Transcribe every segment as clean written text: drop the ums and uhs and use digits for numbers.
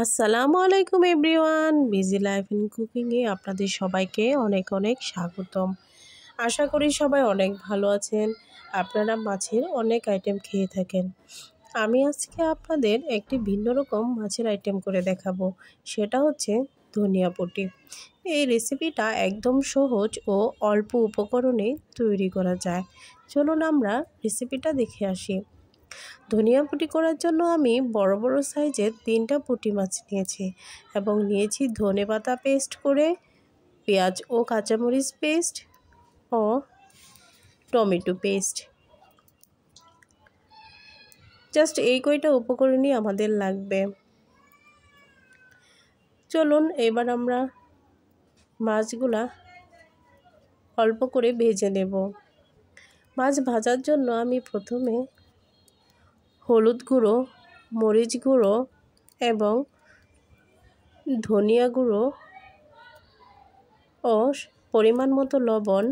আসসালামু আলাইকুম everyone, busy life in কুকিংয়ে আপনাদের সবাইকে অনেক অনেক স্বাগতম। আশা করি সবাই অনেক ভালো আছেন। আপনারা মাছের অনেক আইটেম খেয়ে থাকেন। আমি আজকে আপনাদের একটি ভিন্ন রকম মাছের আইটেম করে দেখাবো। সেটা হচ্ছে ধনিয়া পুঁটি। এই রেসিপিটা একদম সহজ ও অল্প উপকরণে তৈরি করা যায়। চলুন আমরা রেসিপিটা দেখে আসি। ধনিয়া পুঁটি করার জন্য আমি বড় বড় সাইজের 3টা পুঁটি মাছ নিয়েছি এবং নিয়েছি ধনেপাতা পেস্ট করে, পেঁয়াজ ও কাঁচামরিচ পেস্ট ও টমেটো পেস্ট। জাস্ট এই কয়টা উপকরণই আমাদের লাগবে। চলুন এবার আমরা মাছগুলা অল্প করে ভেজে নেব। মাছ ভাজার জন্য আমি প্রথমে হলুদ গুঁড়ো, মরিচ গুঁড়ো এবং ধনিয়া গুঁড়ো ও পরিমাণ মতো লবণ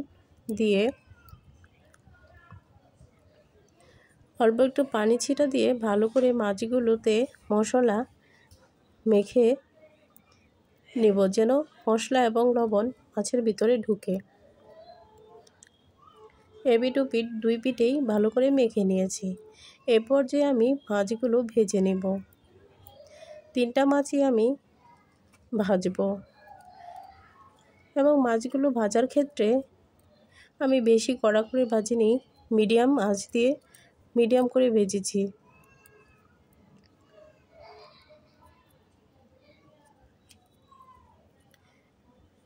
দিয়ে অল্প একটু পানি ছিটা দিয়ে ভালো করে মাছগুলোতে মশলা মেখে নেব, যেন মশলা এবং লবণ মাছের ভিতরে ঢুকে। এপিঠ ওপিঠ 2 পিঠেই ভালো করে মেখে নিয়েছি। এরপর যে আমি মাছগুলো ভেজে নেব। 3টা মাছই আমি ভাজবো এবং মাছগুলো ভাজার ক্ষেত্রে আমি বেশি কড়া করে ভাজিনি, মিডিয়াম আঁচ দিয়ে মিডিয়াম করে ভেজেছি।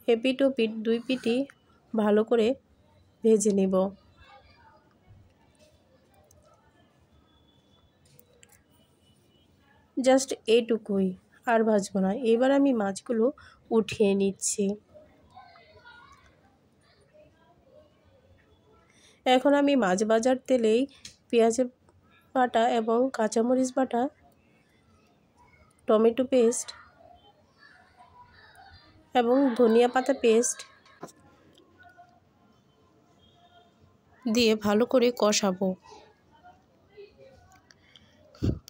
এপিঠ ওপিঠ 2 পিঠই ভালো করে ভেজে নেব। জাস্ট এইটুকুই, আর ভাজবো না। এবার আমি মাছগুলো উঠিয়ে নিচ্ছি। এখন আমি মাছ ভাজার তেলেই পেঁয়াজের বাটা এবং কাঁচামরিচ বাটা, টমেটো পেস্ট এবং ধনিয়া পাতা পেস্ট দিয়ে ভালো করে কষাবো।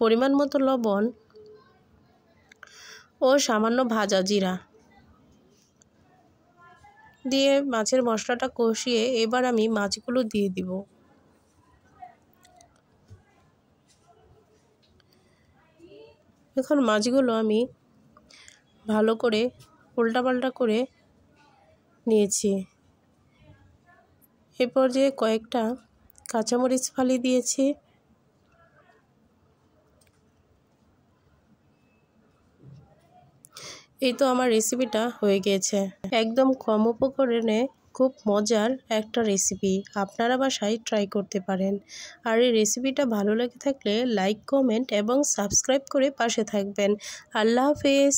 পরিমাণ মতো লবণ ও সামান্য ভাজা জিরা দিয়ে মাছের মশলাটা কষিয়ে এবার আমি মাছগুলো দিয়ে দিব। এখন মাছগুলো আমি ভালো করে উল্টাপাল্টা করে নিয়েছি। এরপর যে কয়েকটা কাঁচামরিচ ফালি দিয়েছি। এই তো আমার রেসিপিটা হয়ে গিয়েছে। একদম কম উপকরণে খুব মজার একটা রেসিপি, আপনারা বাসায় ট্রাই করতে পারেন। আর এই রেসিপিটা ভালো লেগে থাকলে লাইক, কমেন্ট এবং সাবস্ক্রাইব করে পাশে থাকবেন। আল্লাহ হাফেজ।